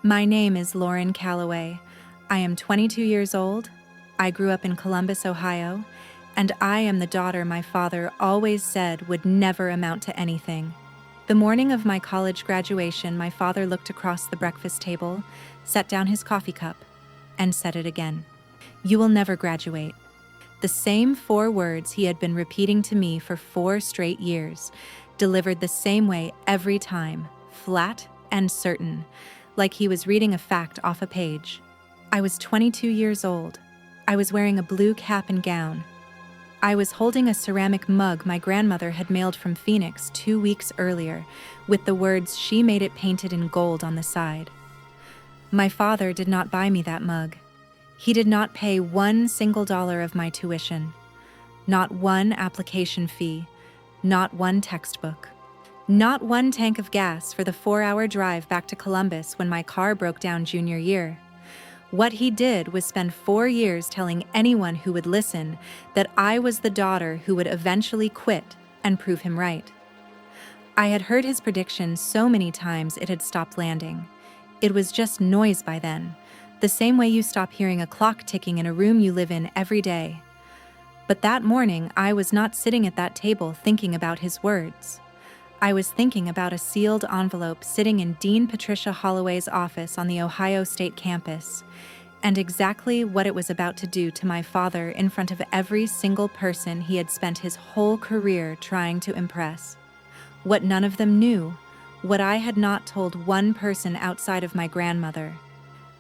My name is Lauren Calloway. I am 22 years old. I grew up in Columbus, Ohio, and I am the daughter my father always said would never amount to anything. The morning of my college graduation, my father looked across the breakfast table, set down his coffee cup, and said it again. "You will never graduate." The same 4 words he had been repeating to me for 4 straight years, delivered the same way every time, flat and certain, like he was reading a fact off a page. I was 22 years old. I was wearing a blue cap and gown. I was holding a ceramic mug my grandmother had mailed from Phoenix 2 weeks earlier, with the words "She made it" painted in gold on the side. My father did not buy me that mug. He did not pay $1 single of my tuition, not one application fee, not one textbook, not one tank of gas for the 4-hour drive back to Columbus when my car broke down junior year. What he did was spend 4 years telling anyone who would listen that I was the daughter who would eventually quit and prove him right. I had heard his prediction so many times it had stopped landing. It was just noise by then, the same way you stop hearing a clock ticking in a room you live in every day. But that morning, I was not sitting at that table thinking about his words. I was thinking about a sealed envelope sitting in Dean Patricia Holloway's office on the Ohio State campus, and exactly what it was about to do to my father in front of every single person he had spent his whole career trying to impress. What none of them knew, what I had not told one person outside of my grandmother,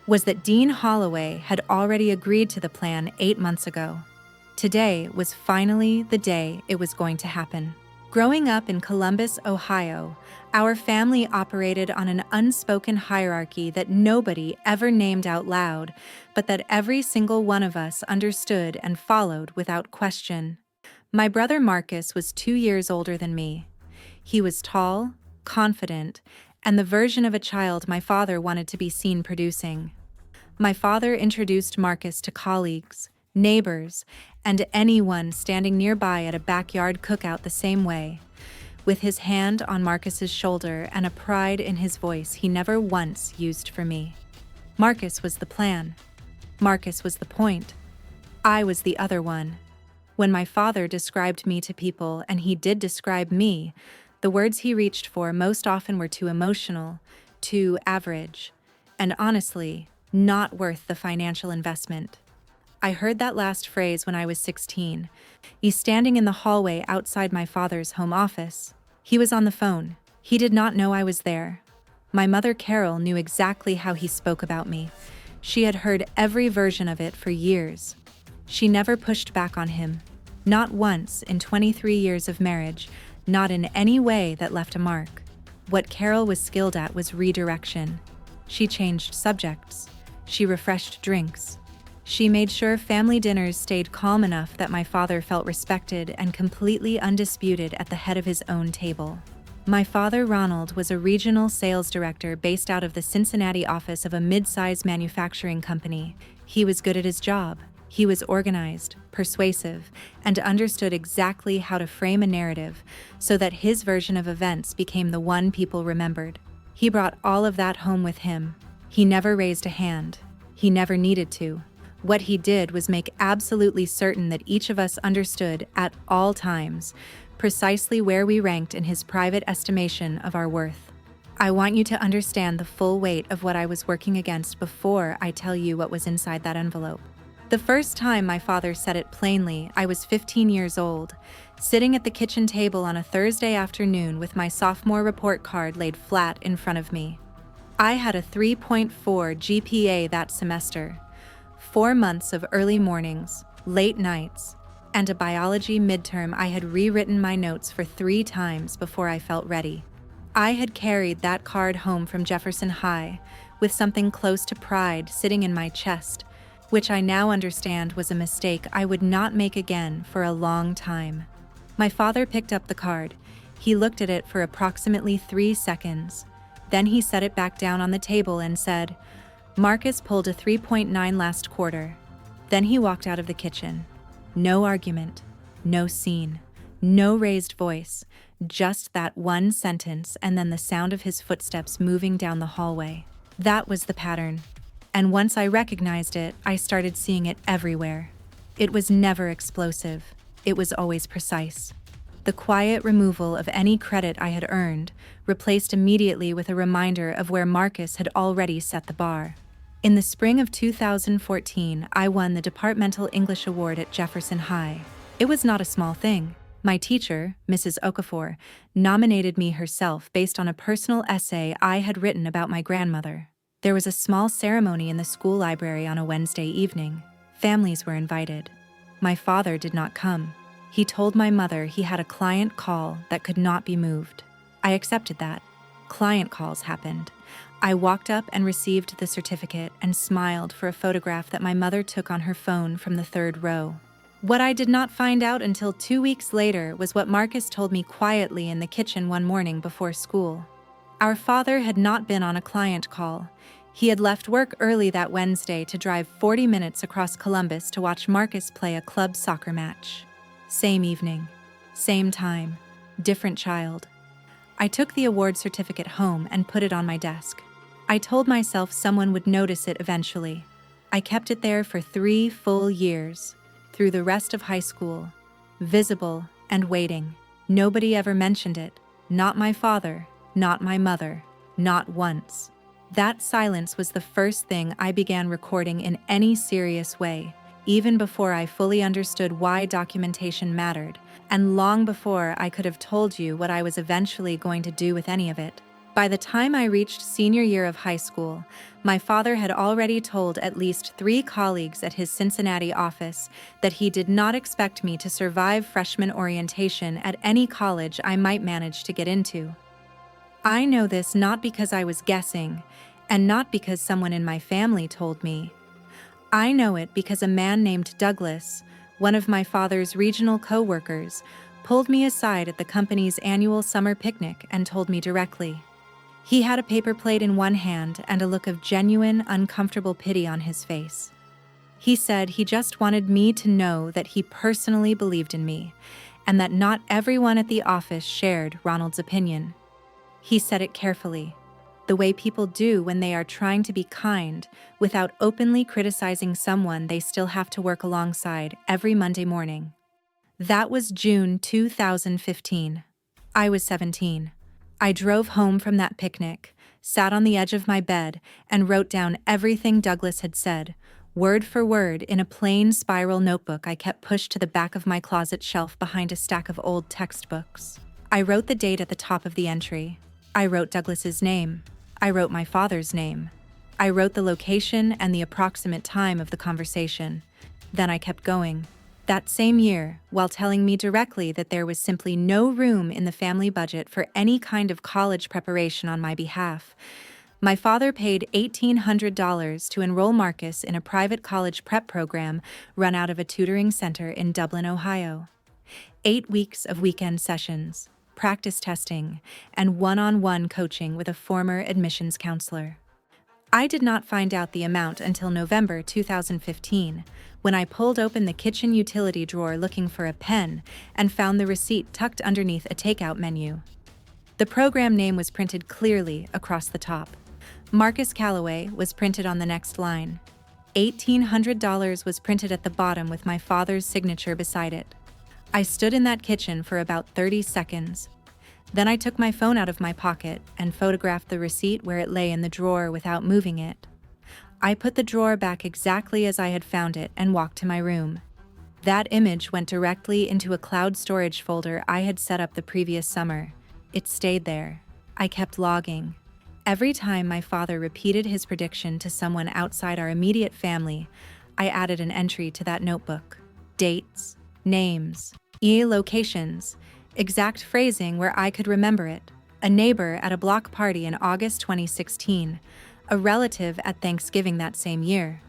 was that Dean Holloway had already agreed to the plan 8 months ago. Today was finally the day it was going to happen. Growing up in Columbus, Ohio, our family operated on an unspoken hierarchy that nobody ever named out loud, but that every single one of us understood and followed without question. My brother Marcus was 2 years older than me. He was tall, confident, and the version of a child my father wanted to be seen producing. My father introduced Marcus to colleagues, neighbors, and anyone standing nearby at a backyard cookout the same way, with his hand on Marcus's shoulder and a pride in his voice he never once used for me. Marcus was the plan. Marcus was the point. I was the other one. When my father described me to people, and he did describe me, the words he reached for most often were too emotional, too average, and honestly, not worth the financial investment. I heard that last phrase when I was 16, standing in the hallway outside my father's home office. He was on the phone. He did not know I was there. My mother, Carol, knew exactly how he spoke about me. She had heard every version of it for years. She never pushed back on him. Not once in 23 years of marriage, not in any way that left a mark. What Carol was skilled at was redirection. She changed subjects. She refreshed drinks. She made sure family dinners stayed calm enough that my father felt respected and completely undisputed at the head of his own table. My father, Ronald, was a regional sales director based out of the Cincinnati office of a mid-size manufacturing company. He was good at his job. He was organized, persuasive, and understood exactly how to frame a narrative so that his version of events became the one people remembered. He brought all of that home with him. He never raised a hand. He never needed to. What he did was make absolutely certain that each of us understood at all times precisely where we ranked in his private estimation of our worth. I want you to understand the full weight of what I was working against before I tell you what was inside that envelope. The first time my father said it plainly, I was 15 years old, sitting at the kitchen table on a Thursday afternoon with my sophomore report card laid flat in front of me. I had a 3.4 GPA that semester, 4 months of early mornings, late nights, and a biology midterm I had rewritten my notes for 3 times before I felt ready. I had carried that card home from Jefferson High with something close to pride sitting in my chest, which I now understand was a mistake I would not make again for a long time. My father picked up the card. He looked at it for approximately 3 seconds. Then he set it back down on the table and said, "Marcus pulled a 3.9 last quarter." Then he walked out of the kitchen. No argument, no scene, no raised voice, just that one sentence and then the sound of his footsteps moving down the hallway. That was the pattern. And once I recognized it, I started seeing it everywhere. It was never explosive. It was always precise. The quiet removal of any credit I had earned, replaced immediately with a reminder of where Marcus had already set the bar. In the spring of 2014, I won the Departmental English Award at Jefferson High. It was not a small thing. My teacher, Mrs. Okafor, nominated me herself based on a personal essay I had written about my grandmother. There was a small ceremony in the school library on a Wednesday evening. Families were invited. My father did not come. He told my mother he had a client call that could not be moved. I accepted that. Client calls happened. I walked up and received the certificate and smiled for a photograph that my mother took on her phone from the third row. What I did not find out until 2 weeks later was what Marcus told me quietly in the kitchen one morning before school. Our father had not been on a client call. He had left work early that Wednesday to drive 40 minutes across Columbus to watch Marcus play a club soccer match. Same evening, same time, different child. I took the award certificate home and put it on my desk. I told myself someone would notice it eventually. I kept it there for 3 full years, through the rest of high school, visible and waiting. Nobody ever mentioned it, not my father, not my mother, not once. That silence was the first thing I began recording in any serious way, even before I fully understood why documentation mattered, and long before I could have told you what I was eventually going to do with any of it. By the time I reached senior year of high school, my father had already told at least 3 colleagues at his Cincinnati office that he did not expect me to survive freshman orientation at any college I might manage to get into. I know this not because I was guessing, and not because someone in my family told me. I know it because a man named Douglas, one of my father's regional co-workers, pulled me aside at the company's annual summer picnic and told me directly. He had a paper plate in one hand and a look of genuine, uncomfortable pity on his face. He said he just wanted me to know that he personally believed in me, and that not everyone at the office shared Ronald's opinion. He said it carefully, the way people do when they are trying to be kind without openly criticizing someone they still have to work alongside every Monday morning. That was June 2015. I was 17. I drove home from that picnic, sat on the edge of my bed, and wrote down everything Douglas had said, word for word, in a plain spiral notebook I kept pushed to the back of my closet shelf behind a stack of old textbooks. I wrote the date at the top of the entry. I wrote Douglas's name. I wrote my father's name. I wrote the location and the approximate time of the conversation. Then I kept going. That same year, while telling me directly that there was simply no room in the family budget for any kind of college preparation on my behalf, my father paid $1,800 to enroll Marcus in a private college prep program run out of a tutoring center in Dublin, Ohio. 8 weeks of weekend sessions, practice testing, and one-on-one coaching with a former admissions counselor. I did not find out the amount until November 2015, when I pulled open the kitchen utility drawer looking for a pen and found the receipt tucked underneath a takeout menu. The program name was printed clearly across the top. Marcus Calloway was printed on the next line. $1,800 was printed at the bottom with my father's signature beside it. I stood in that kitchen for about 30 seconds. Then I took my phone out of my pocket and photographed the receipt where it lay in the drawer without moving it. I put the drawer back exactly as I had found it and walked to my room. That image went directly into a cloud storage folder I had set up the previous summer. It stayed there. I kept logging. Every time my father repeated his prediction to someone outside our immediate family, I added an entry to that notebook. Dates, names, locations, exact phrasing where I could remember it. A neighbor at a block party in August 2016, a relative at Thanksgiving that same year,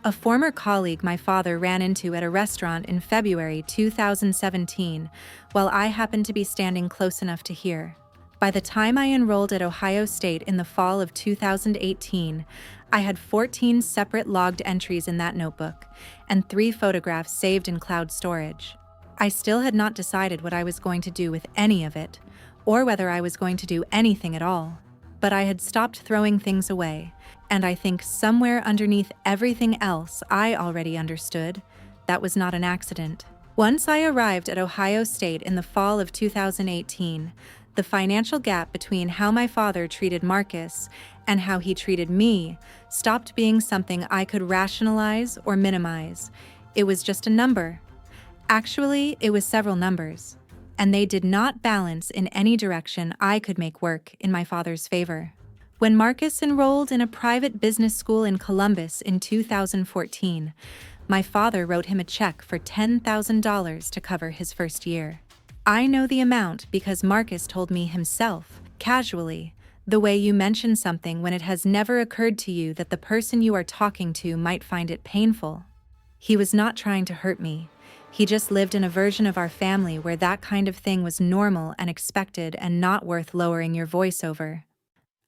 a former colleague my father ran into at a restaurant in February 2017 while I happened to be standing close enough to hear. By the time I enrolled at Ohio State in the fall of 2018, I had 14 separate logged entries in that notebook and 3 photographs saved in cloud storage. I still had not decided what I was going to do with any of it, or whether I was going to do anything at all. but I had stopped throwing things away, and I think somewhere underneath everything else I already understood, that was not an accident. Once I arrived at Ohio State in the fall of 2018, the financial gap between how my father treated Marcus and how he treated me stopped being something I could rationalize or minimize. It was just a number. Actually, it was several numbers, and they did not balance in any direction I could make work in my father's favor. When Marcus enrolled in a private business school in Columbus in 2014, my father wrote him a check for $10,000 to cover his first year. I know the amount because Marcus told me himself, casually, the way you mention something when it has never occurred to you that the person you are talking to might find it painful. He was not trying to hurt me. He just lived in a version of our family where that kind of thing was normal and expected and not worth lowering your voice over.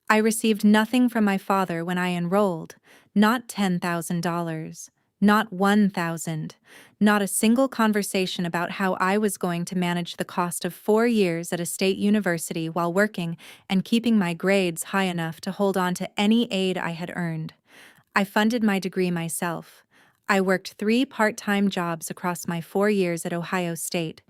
I received nothing from my father when I enrolled, not $10,000, not $1,000, not a single conversation about how I was going to manage the cost of 4 years at a state university while working and keeping my grades high enough to hold on to any aid I had earned. I funded my degree myself. I worked 3 part-time jobs across my 4 years at Ohio State,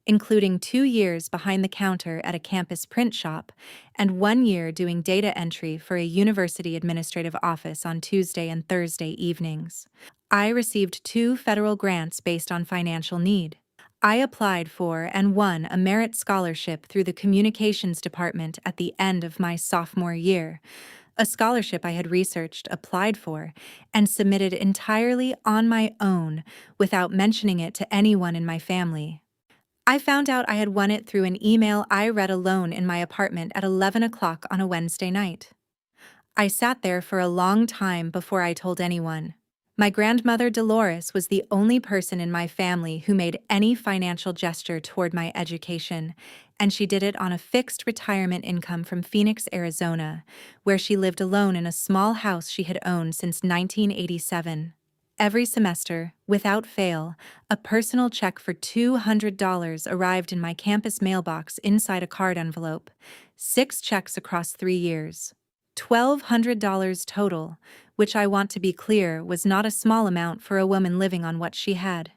including 2 years behind the counter at a campus print shop and 1 year doing data entry for a university administrative office on Tuesday and Thursday evenings. I received 2 federal grants based on financial need. I applied for and won a merit scholarship through the communications department at the end of my sophomore year, a scholarship I had researched, applied for, and submitted entirely on my own without mentioning it to anyone in my family. I found out I had won it through an email I read alone in my apartment at 11 o'clock on a Wednesday night. I sat there for a long time before I told anyone. My grandmother Dolores was the only person in my family who made any financial gesture toward my education, and she did it on a fixed retirement income from Phoenix, Arizona, where she lived alone in a small house she had owned since 1987. Every semester, without fail, a personal check for $200 arrived in my campus mailbox inside a card envelope, 6 checks across 3 years. $1,200 total, which I want to be clear was not a small amount for a woman living on what she had.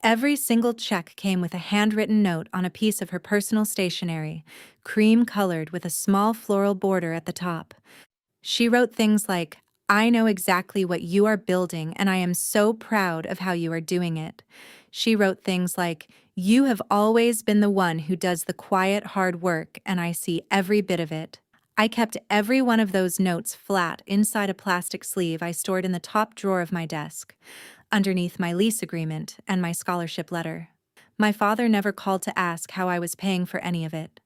Every single check came with a handwritten note on a piece of her personal stationery, cream-colored with a small floral border at the top. She wrote things like, "I know exactly what you are building and I am so proud of how you are doing it." She wrote things like, "You have always been the one who does the quiet, hard work and I see every bit of it." I kept every one of those notes flat inside a plastic sleeve I stored in the top drawer of my desk, underneath my lease agreement and my scholarship letter. My father never called to ask how I was paying for any of it.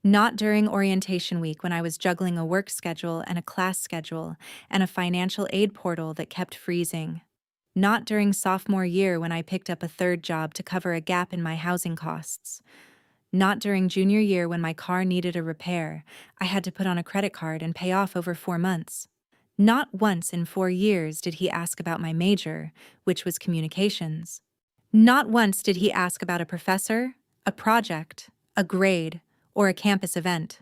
Not during orientation week when I was juggling a work schedule and a class schedule and a financial aid portal that kept freezing. Not during sophomore year when I picked up a third job to cover a gap in my housing costs. Not during junior year when my car needed a repair, I had to put on a credit card and pay off over 4 months. Not once in 4 years did he ask about my major, which was communications. Not once did he ask about a professor, a project, a grade, or a campus event.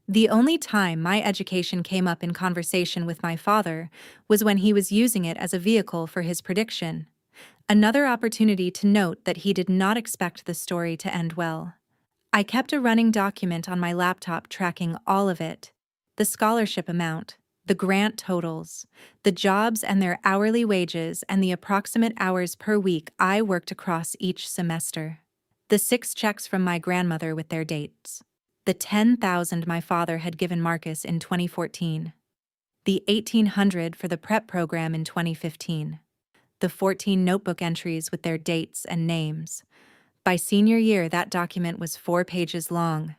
The only time my education came up in conversation with my father was when he was using it as a vehicle for his prediction. Another opportunity to note that he did not expect the story to end well. I kept a running document on my laptop tracking all of it: the scholarship amount, the grant totals, the jobs and their hourly wages, and the approximate hours per week I worked across each semester. The 6 checks from my grandmother with their dates. The $10,000 my father had given Marcus in 2014. The $1,800 for the prep program in 2015. The 14 notebook entries with their dates and names. By senior year, that document was 4 pages long.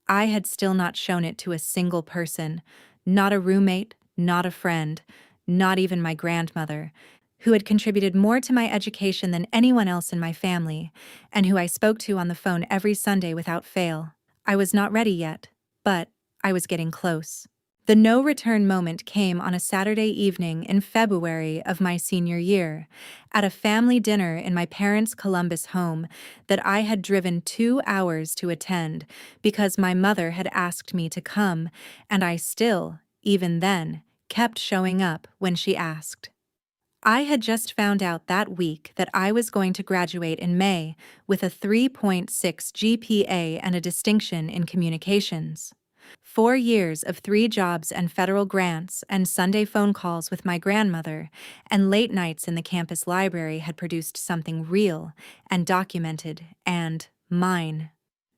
I had still not shown it to a single person, not a roommate, not a friend, not even my grandmother, who had contributed more to my education than anyone else in my family, and who I spoke to on the phone every Sunday without fail. I was not ready yet, but I was getting close. The no-return moment came on a Saturday evening in February of my senior year, at a family dinner in my parents' Columbus home that I had driven 2 hours to attend because my mother had asked me to come, and I still, even then, kept showing up when she asked. I had just found out that week that I was going to graduate in May with a 3.6 GPA and a distinction in communications. 4 years of 3 jobs and federal grants and Sunday phone calls with my grandmother and late nights in the campus library had produced something real and documented and mine.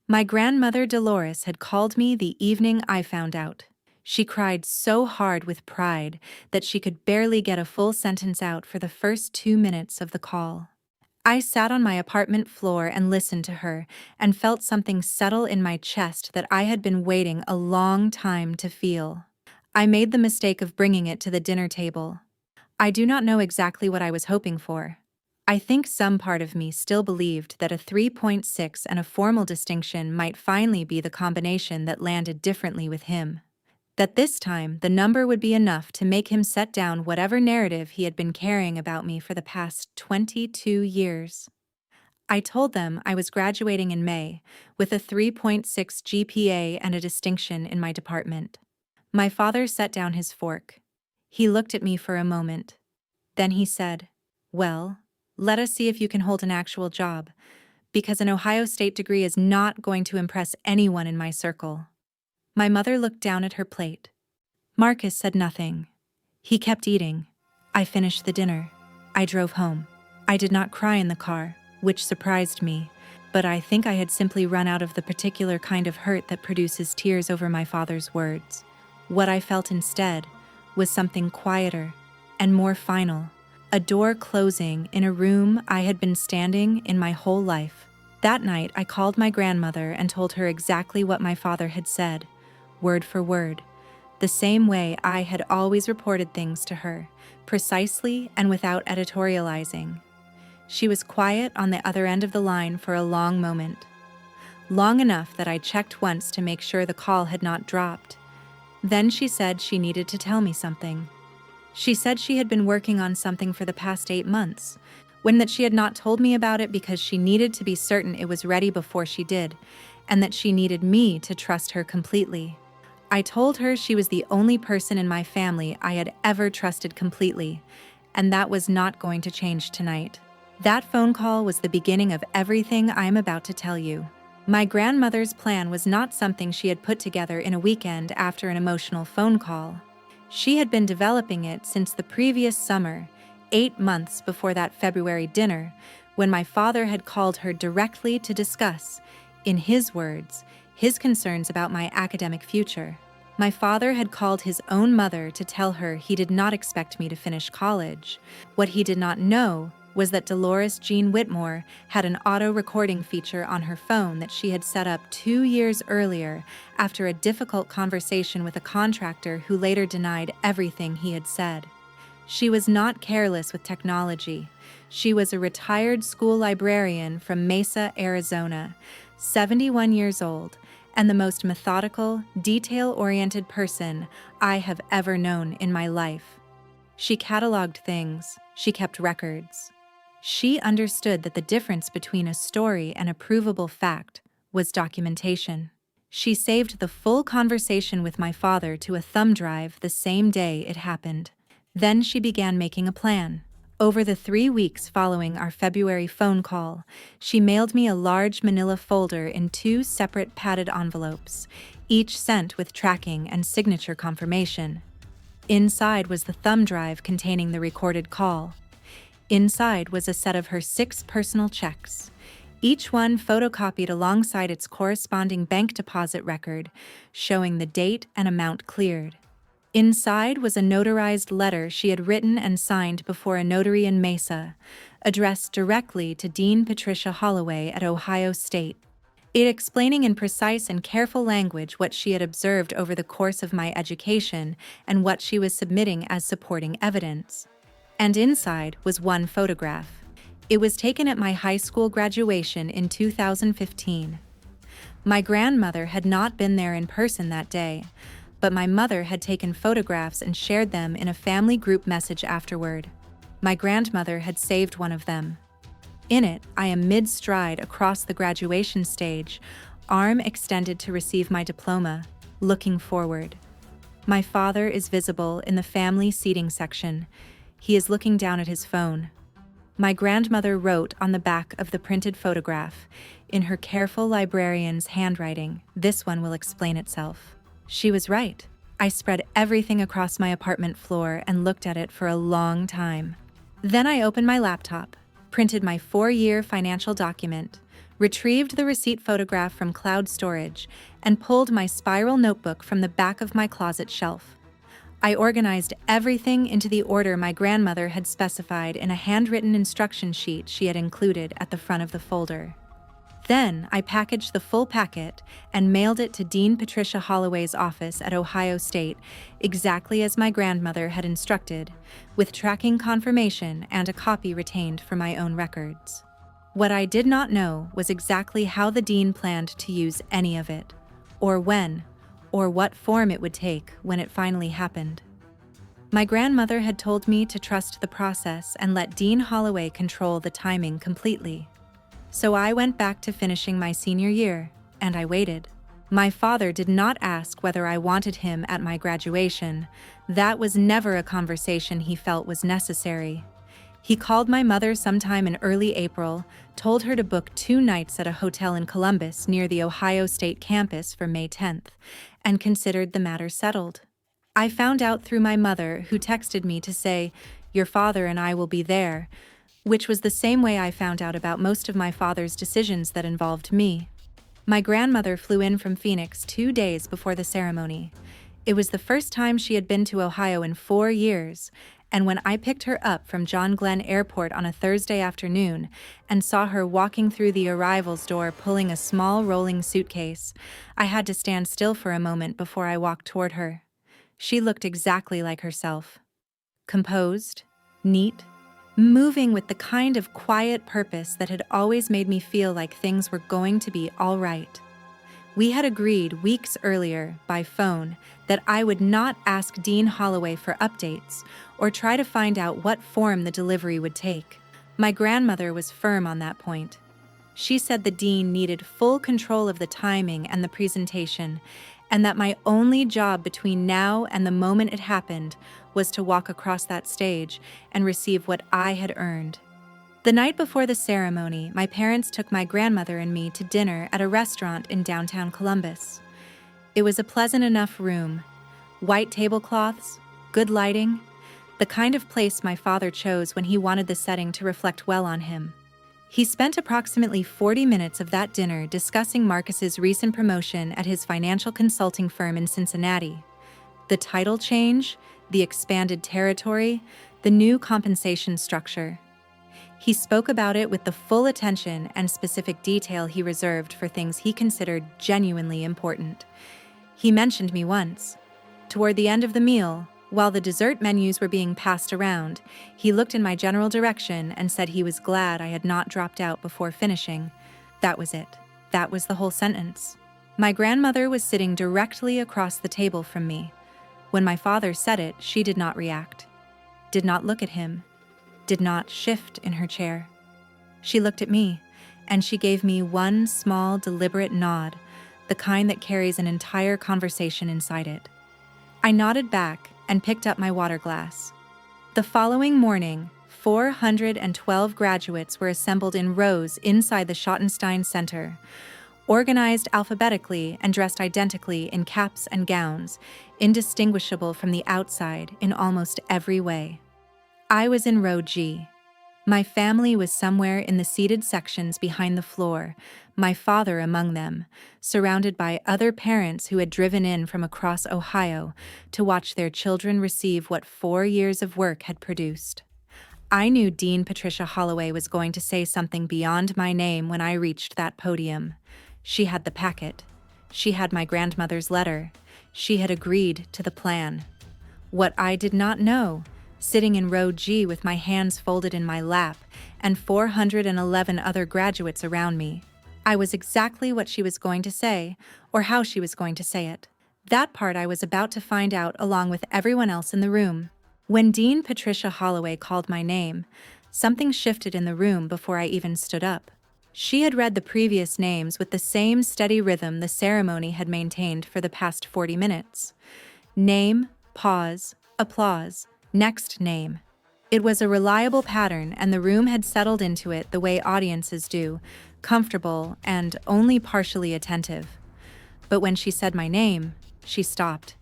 My grandmother Dolores had called me the evening I found out. She cried so hard with pride that she could barely get a full sentence out for the first 2 minutes of the call. I sat on my apartment floor and listened to her and felt something settle in my chest that I had been waiting a long time to feel. I made the mistake of bringing it to the dinner table. I do not know exactly what I was hoping for. I think some part of me still believed that a 3.6 and a formal distinction might finally be the combination that landed differently with him. That this time the number would be enough to make him set down whatever narrative he had been carrying about me for the past 22 years. I told them I was graduating in May with a 3.6 GPA and a distinction in my department. My father set down his fork. He looked at me for a moment. Then he said, "Well, let us see if you can hold an actual job, because an Ohio State degree is not going to impress anyone in my circle." My mother looked down at her plate. Marcus said nothing. He kept eating. I finished the dinner. I drove home. I did not cry in the car, which surprised me, but I think I had simply run out of the particular kind of hurt that produces tears over my father's words. What I felt instead was something quieter and more final, a door closing in a room I had been standing in my whole life. That night, I called my grandmother and told her exactly what my father had said, word for word, the same way I had always reported things to her, precisely and without editorializing. She was quiet on the other end of the line for a long moment, long enough that I checked once to make sure the call had not dropped. Then she said she needed to tell me something. She said she had been working on something for the past 8 months, when that she had not told me about it because she needed to be certain it was ready before she did, and that she needed me to trust her completely. I told her she was the only person in my family I had ever trusted completely, and that was not going to change tonight. That phone call was the beginning of everything I am about to tell you. My grandmother's plan was not something she had put together in a weekend after an emotional phone call. She had been developing it since the previous summer, 8 months before that February dinner, when my father had called her directly to discuss, in his words, his concerns about my academic future. My father had called his own mother to tell her he did not expect me to finish college. What he did not know was that Dolores Jean Whitmore had an auto-recording feature on her phone that she had set up 2 years earlier after a difficult conversation with a contractor who later denied everything he had said. She was not careless with technology. She was a retired school librarian from Mesa, Arizona, 71 years old, and the most methodical, detail-oriented person I have ever known in my life. She cataloged things, she kept records. She understood that the difference between a story and a provable fact was documentation. She saved the full conversation with my father to a thumb drive the same day it happened. Then she began making a plan. Over the 3 weeks following our February phone call, she mailed me a large manila folder in 2 separate padded envelopes, each sent with tracking and signature confirmation. Inside was the thumb drive containing the recorded call. Inside was a set of her 6 personal checks, each one photocopied alongside its corresponding bank deposit record, showing the date and amount cleared. Inside was a notarized letter she had written and signed before a notary in Mesa, addressed directly to Dean Patricia Holloway at Ohio State. It explaining in precise and careful language what she had observed over the course of my education and what she was submitting as supporting evidence. And inside was one photograph. It was taken at my high school graduation in 2015. My grandmother had not been there in person that day, but my mother had taken photographs and shared them in a family group message afterward. My grandmother had saved one of them. In it, I am mid-stride across the graduation stage, arm extended to receive my diploma, looking forward. My father is visible in the family seating section. He is looking down at his phone. My grandmother wrote on the back of the printed photograph, in her careful librarian's handwriting, "This one will explain itself." She was right. I spread everything across my apartment floor and looked at it for a long time. Then I opened my laptop, printed my 4-year financial document, retrieved the receipt photograph from cloud storage, and pulled my spiral notebook from the back of my closet shelf. I organized everything into the order my grandmother had specified in a handwritten instruction sheet she had included at the front of the folder. Then I packaged the full packet and mailed it to Dean Patricia Holloway's office at Ohio State, exactly as my grandmother had instructed, with tracking confirmation and a copy retained for my own records. What I did not know was exactly how the dean planned to use any of it, or when, or what form it would take when it finally happened. My grandmother had told me to trust the process and let Dean Holloway control the timing completely. So I went back to finishing my senior year, and I waited. My father did not ask whether I wanted him at my graduation. That was never a conversation he felt was necessary. He called my mother sometime in early April, told her to book 2 nights at a hotel in Columbus near the Ohio State campus for May 10th, and considered the matter settled. I found out through my mother, who texted me to say, "Your father and I will be there," which was the same way I found out about most of my father's decisions that involved me. My grandmother flew in from Phoenix 2 days before the ceremony. It was the first time she had been to Ohio in 4 years, and when I picked her up from John Glenn Airport on a Thursday afternoon and saw her walking through the arrivals door pulling a small rolling suitcase, I had to stand still for a moment before I walked toward her. She looked exactly like herself. Composed, neat, moving with the kind of quiet purpose that had always made me feel like things were going to be all right. We had agreed weeks earlier, by phone, that I would not ask Dean Holloway for updates or try to find out what form the delivery would take. My grandmother was firm on that point. She said the dean needed full control of the timing and the presentation, and that my only job between now and the moment it happened was to walk across that stage and receive what I had earned. The night before the ceremony, my parents took my grandmother and me to dinner at a restaurant in downtown Columbus. It was a pleasant enough room, white tablecloths, good lighting, the kind of place my father chose when he wanted the setting to reflect well on him. He spent approximately 40 minutes of that dinner discussing Marcus's recent promotion at his financial consulting firm in Cincinnati, the title change, the expanded territory, the new compensation structure. He spoke about it with the full attention and specific detail he reserved for things he considered genuinely important. He mentioned me once. Toward the end of the meal, while the dessert menus were being passed around, he looked in my general direction and said he was glad I had not dropped out before finishing. That was it. That was the whole sentence. My grandmother was sitting directly across the table from me. When my father said it, she did not react, did not look at him, did not shift in her chair. She looked at me, and she gave me one small, deliberate nod, the kind that carries an entire conversation inside it. I nodded back and picked up my water glass. The following morning, 412 graduates were assembled in rows inside the Schottenstein Center, organized alphabetically and dressed identically in caps and gowns, indistinguishable from the outside in almost every way. I was in row G. My family was somewhere in the seated sections behind the floor, my father among them, surrounded by other parents who had driven in from across Ohio to watch their children receive what 4 years of work had produced. I knew Dean Patricia Holloway was going to say something beyond my name when I reached that podium. She had the packet. She had my grandmother's letter. She had agreed to the plan. What I did not know, sitting in row G with my hands folded in my lap and 411 other graduates around me, I was exactly what she was going to say, or how she was going to say it. That part I was about to find out along with everyone else in the room. When Dean Patricia Holloway called my name, something shifted in the room before I even stood up. She had read the previous names with the same steady rhythm the ceremony had maintained for the past 40 minutes. Name, pause, applause, next name. It was a reliable pattern, and the room had settled into it the way audiences do, comfortable and only partially attentive. But when she said my name, she stopped.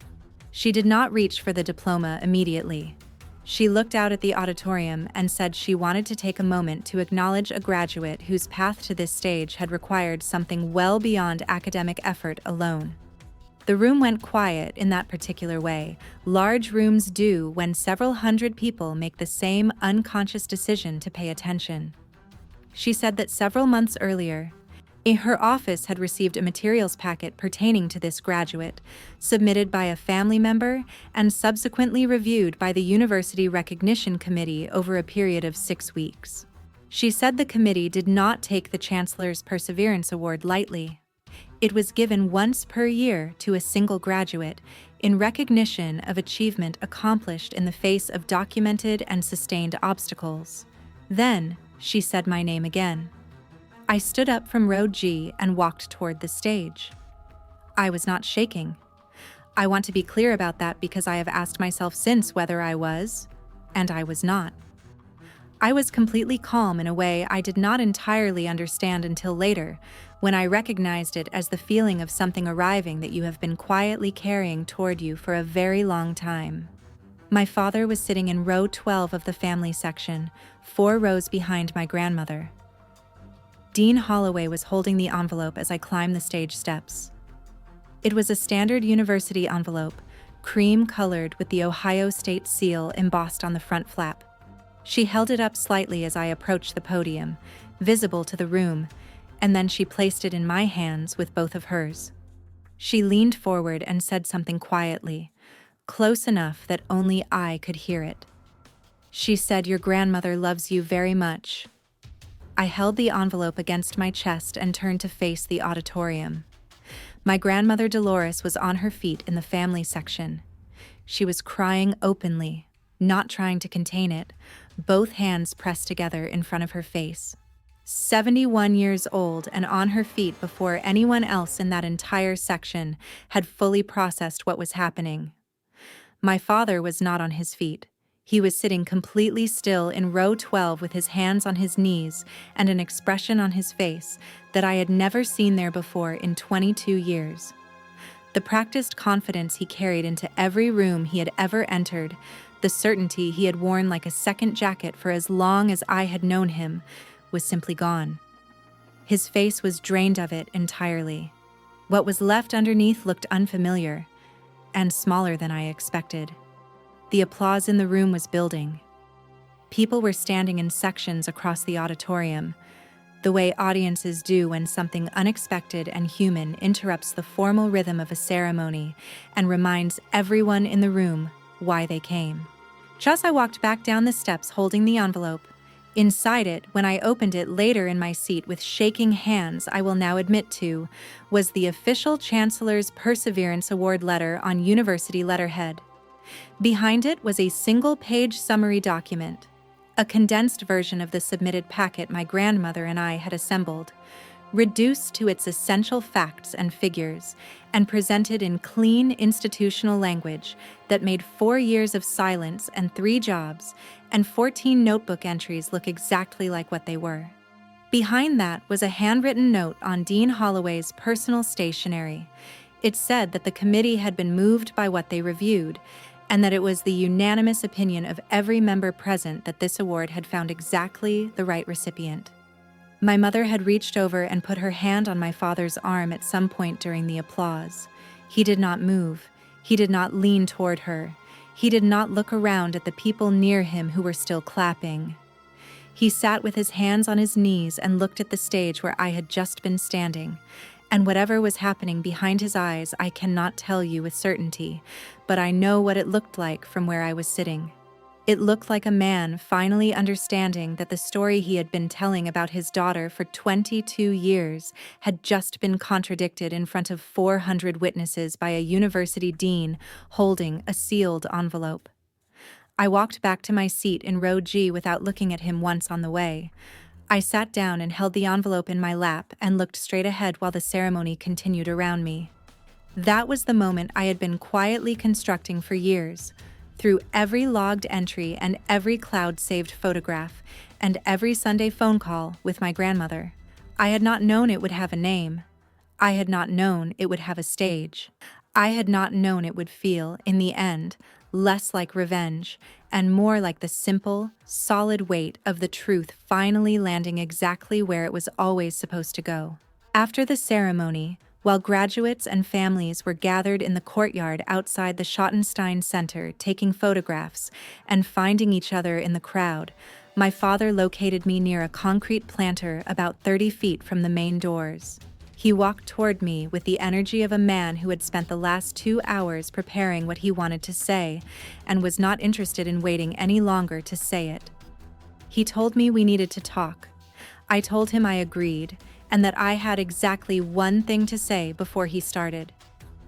She did not reach for the diploma immediately. She looked out at the auditorium and said she wanted to take a moment to acknowledge a graduate whose path to this stage had required something well beyond academic effort alone. The room went quiet in that particular way. Large rooms do when several hundred people make the same unconscious decision to pay attention. She said that several months earlier, her office had received a materials packet pertaining to this graduate, submitted by a family member and subsequently reviewed by the University Recognition Committee over a period of 6 weeks. She said the committee did not take the Chancellor's Perseverance Award lightly. It was given once per year to a single graduate in recognition of achievement accomplished in the face of documented and sustained obstacles. Then, she said my name again. I stood up from row G and walked toward the stage. I was not shaking. I want to be clear about that because I have asked myself since whether I was, and I was not. I was completely calm in a way I did not entirely understand until later, when I recognized it as the feeling of something arriving that you have been quietly carrying toward you for a very long time. My father was sitting in row 12 of the family section, 4 rows behind my grandmother. Dean Holloway was holding the envelope as I climbed the stage steps. It was a standard university envelope, cream-colored with the Ohio State seal embossed on the front flap. She held it up slightly as I approached the podium, visible to the room, and then she placed it in my hands with both of hers. She leaned forward and said something quietly, close enough that only I could hear it. She said, "Your grandmother loves you very much." I held the envelope against my chest and turned to face the auditorium. My grandmother Dolores was on her feet in the family section. She was crying openly, not trying to contain it, both hands pressed together in front of her face. 71 years old and on her feet before anyone else in that entire section had fully processed what was happening. My father was not on his feet. He was sitting completely still in row 12 with his hands on his knees and an expression on his face that I had never seen there before in 22 years. The practiced confidence he carried into every room he had ever entered, the certainty he had worn like a second jacket for as long as I had known him, was simply gone. His face was drained of it entirely. What was left underneath looked unfamiliar and smaller than I expected. The applause in the room was building. People were standing in sections across the auditorium, the way audiences do when something unexpected and human interrupts the formal rhythm of a ceremony and reminds everyone in the room why they came. Just I walked back down the steps holding the envelope. Inside it, when I opened it later in my seat with shaking hands, I will now admit to, was the official Chancellor's Perseverance Award letter on university letterhead. Behind it was a single-page summary document, a condensed version of the submitted packet my grandmother and I had assembled, reduced to its essential facts and figures, and presented in clean institutional language that made 4 years of silence and 3 jobs and 14 notebook entries look exactly like what they were. Behind that was a handwritten note on Dean Holloway's personal stationery. It said that the committee had been moved by what they reviewed, and that it was the unanimous opinion of every member present that this award had found exactly the right recipient. My mother had reached over and put her hand on my father's arm at some point during the applause. He did not move. He did not lean toward her. He did not look around at the people near him who were still clapping. He sat with his hands on his knees and looked at the stage where I had just been standing. And whatever was happening behind his eyes, I cannot tell you with certainty, but I know what it looked like from where I was sitting. It looked like a man finally understanding that the story he had been telling about his daughter for 22 years had just been contradicted in front of 400 witnesses by a university dean holding a sealed envelope. I walked back to my seat in row G without looking at him once on the way. I sat down and held the envelope in my lap and looked straight ahead while the ceremony continued around me. That was the moment I had been quietly constructing for years, through every logged entry and every cloud-saved photograph and every Sunday phone call with my grandmother. I had not known it would have a name. I had not known it would have a stage. I had not known it would feel, in the end, less like revenge and more like the simple, solid weight of the truth finally landing exactly where it was always supposed to go. After the ceremony, while graduates and families were gathered in the courtyard outside the Schottenstein Center taking photographs and finding each other in the crowd, my father located me near a concrete planter about 30 feet from the main doors. He walked toward me with the energy of a man who had spent the last 2 hours preparing what he wanted to say and was not interested in waiting any longer to say it. He told me we needed to talk. I told him I agreed, and that I had exactly one thing to say before he started.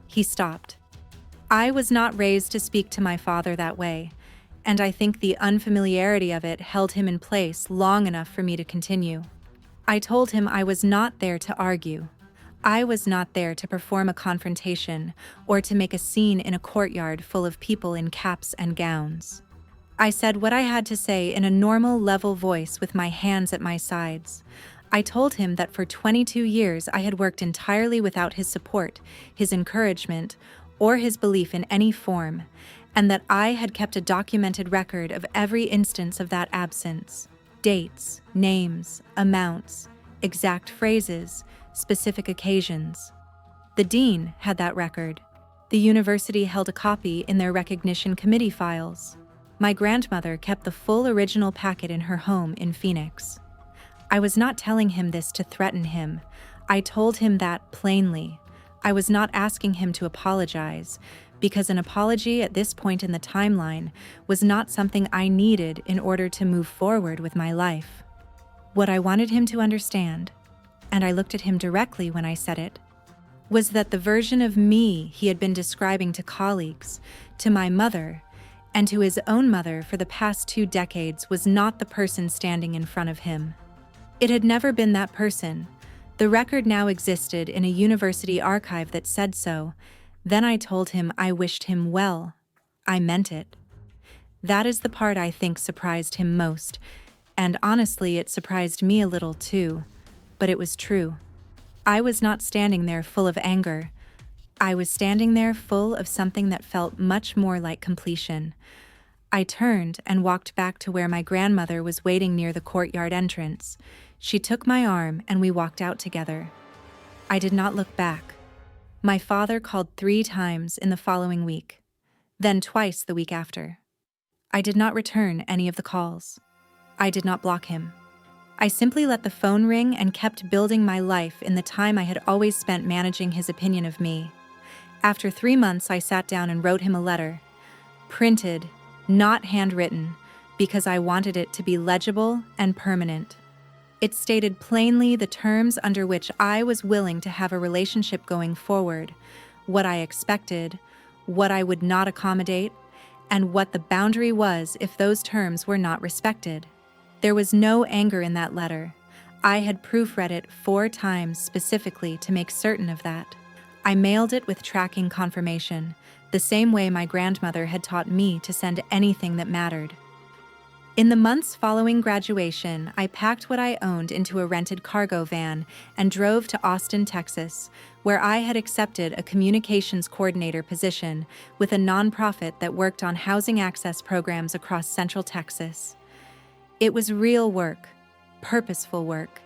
He stopped. I was not raised to speak to my father that way, and I think the unfamiliarity of it held him in place long enough for me to continue. I told him I was not there to argue. I was not there to perform a confrontation or to make a scene in a courtyard full of people in caps and gowns. I said what I had to say in a normal, level voice with my hands at my sides. I told him that for 22 years I had worked entirely without his support, his encouragement, or his belief in any form, and that I had kept a documented record of every instance of that absence. Dates, names, amounts, exact phrases, specific occasions. The dean had that record. The university held a copy in their recognition committee files. My grandmother kept the full original packet in her home in Phoenix. I was not telling him this to threaten him. I told him that plainly. I was not asking him to apologize, because an apology at this point in the timeline was not something I needed in order to move forward with my life. What I wanted him to understand, and I looked at him directly when I said it, was that the version of me he had been describing to colleagues, to my mother, and to his own mother for the past 2 decades was not the person standing in front of him. It had never been that person. The record now existed in a university archive that said so. Then I told him I wished him well. I meant it. That is the part I think surprised him most, and honestly it surprised me a little too, but it was true. I was not standing there full of anger. I was standing there full of something that felt much more like completion. I turned and walked back to where my grandmother was waiting near the courtyard entrance. She took my arm and we walked out together. I did not look back. My father called 3 times in the following week, then twice the week after. I did not return any of the calls. I did not block him. I simply let the phone ring and kept building my life in the time I had always spent managing his opinion of me. After 3 months, I sat down and wrote him a letter, printed, not handwritten, because I wanted it to be legible and permanent. It stated plainly the terms under which I was willing to have a relationship going forward, what I expected, what I would not accommodate, and what the boundary was if those terms were not respected. There was no anger in that letter. I had proofread it 4 times specifically to make certain of that. I mailed it with tracking confirmation, the same way my grandmother had taught me to send anything that mattered. In the months following graduation, I packed what I owned into a rented cargo van and drove to Austin, Texas, where I had accepted a communications coordinator position with a nonprofit that worked on housing access programs across Central Texas. It was real work, purposeful work,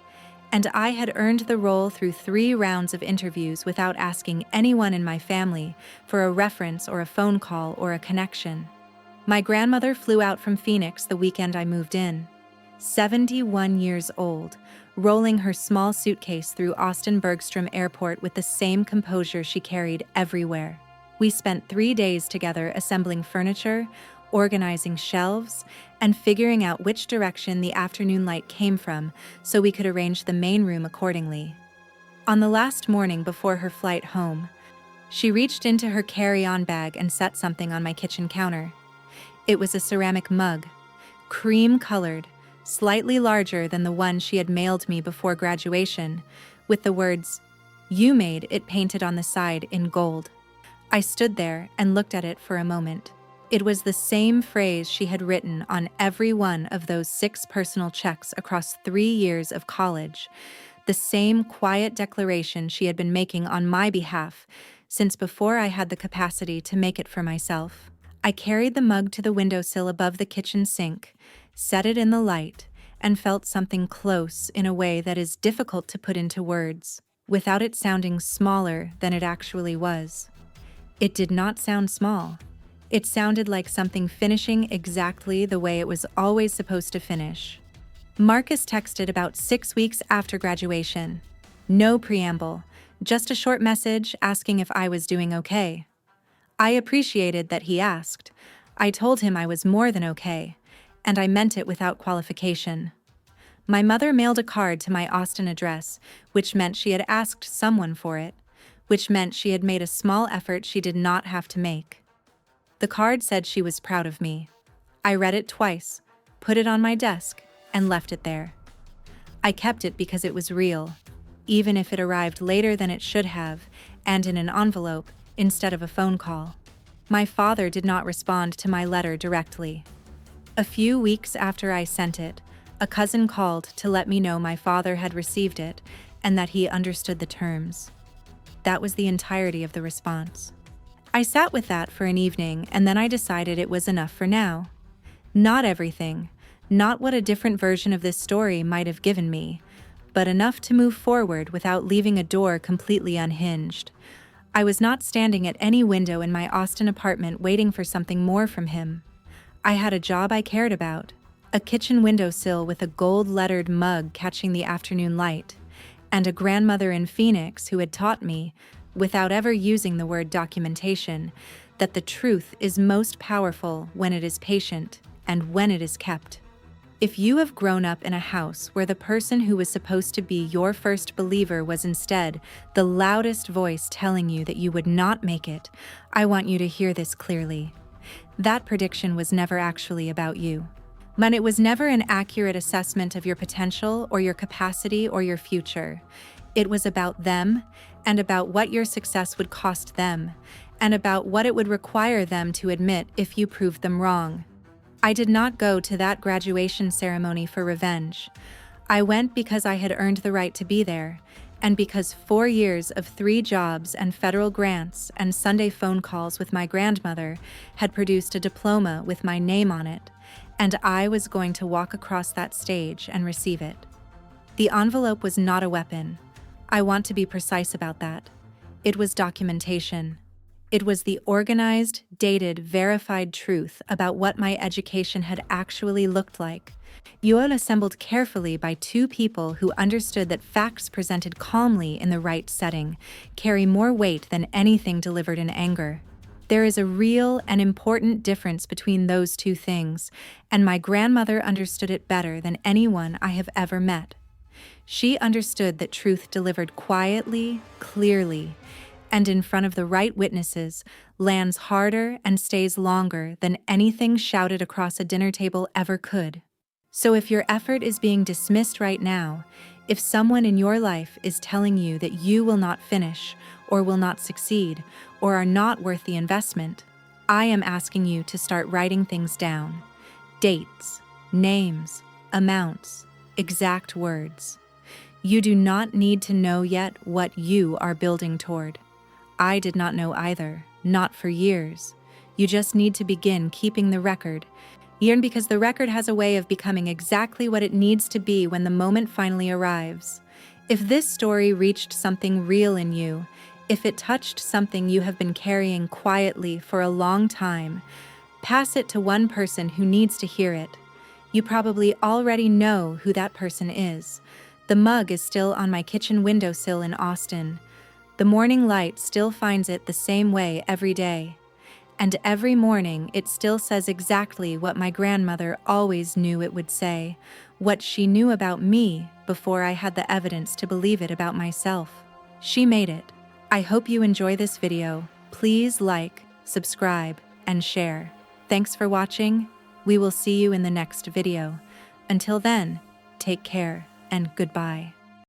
and I had earned the role through 3 rounds of interviews without asking anyone in my family for a reference or a phone call or a connection. My grandmother flew out from Phoenix the weekend I moved in, 71 years old, rolling her small suitcase through Austin Bergstrom Airport with the same composure she carried everywhere. We spent 3 days together assembling furniture, organizing shelves, and figuring out which direction the afternoon light came from so we could arrange the main room accordingly. On the last morning before her flight home, she reached into her carry-on bag and set something on my kitchen counter. It was a ceramic mug, cream-colored, slightly larger than the one she had mailed me before graduation, with the words, "You made it," painted on the side in gold. I stood there and looked at it for a moment. It was the same phrase she had written on every one of those 6 personal checks across 3 years of college, the same quiet declaration she had been making on my behalf since before I had the capacity to make it for myself. I carried the mug to the windowsill above the kitchen sink, set it in the light, and felt something close in a way that is difficult to put into words, without it sounding smaller than it actually was. It did not sound small. It sounded like something finishing exactly the way it was always supposed to finish. Marcus texted about 6 weeks after graduation. No preamble, just a short message asking if I was doing okay. I appreciated that he asked. I told him I was more than okay, and I meant it without qualification. My mother mailed a card to my Austin address, which meant she had asked someone for it, which meant she had made a small effort she did not have to make. The card said she was proud of me. I read it twice, put it on my desk, and left it there. I kept it because it was real, even if it arrived later than it should have, and in an envelope instead of a phone call. My father did not respond to my letter directly. A few weeks after I sent it, a cousin called to let me know my father had received it and that he understood the terms. That was the entirety of the response. I sat with that for an evening, and then I decided it was enough for now. Not everything, not what a different version of this story might have given me, but enough to move forward without leaving a door completely unhinged. I was not standing at any window in my Austin apartment waiting for something more from him. I had a job I cared about, a kitchen windowsill with a gold-lettered mug catching the afternoon light, and a grandmother in Phoenix who had taught me, without ever using the word documentation, that the truth is most powerful when it is patient and when it is kept. If you have grown up in a house where the person who was supposed to be your first believer was instead the loudest voice telling you that you would not make it, I want you to hear this clearly. That prediction was never actually about you. But it was never an accurate assessment of your potential or your capacity or your future. It was about them, and about what your success would cost them, and about what it would require them to admit if you proved them wrong. I did not go to that graduation ceremony for revenge. I went because I had earned the right to be there, and because 4 years of 3 jobs and federal grants and Sunday phone calls with my grandmother had produced a diploma with my name on it, and I was going to walk across that stage and receive it. The envelope was not a weapon. I want to be precise about that. It was documentation. It was the organized, dated, verified truth about what my education had actually looked like. You all assembled carefully by 2 people who understood that facts presented calmly in the right setting carry more weight than anything delivered in anger. There is a real and important difference between those 2 things, and my grandmother understood it better than anyone I have ever met. She understood that truth delivered quietly, clearly, and in front of the right witnesses lands harder and stays longer than anything shouted across a dinner table ever could. So if your effort is being dismissed right now, if someone in your life is telling you that you will not finish, or will not succeed, or are not worth the investment, I am asking you to start writing things down. Dates, names, amounts, exact words. You do not need to know yet what you are building toward. I did not know either, not for years. You just need to begin keeping the record. Because the record has a way of becoming exactly what it needs to be when the moment finally arrives. If this story reached something real in you, if it touched something you have been carrying quietly for a long time, pass it to one person who needs to hear it. You probably already know who that person is. The mug is still on my kitchen windowsill in Austin. The morning light still finds it the same way every day. And every morning it still says exactly what my grandmother always knew it would say, what she knew about me before I had the evidence to believe it about myself. She made it. I hope you enjoy this video. Please like, subscribe, and share. Thanks for watching. We will see you in the next video. Until then, take care and goodbye.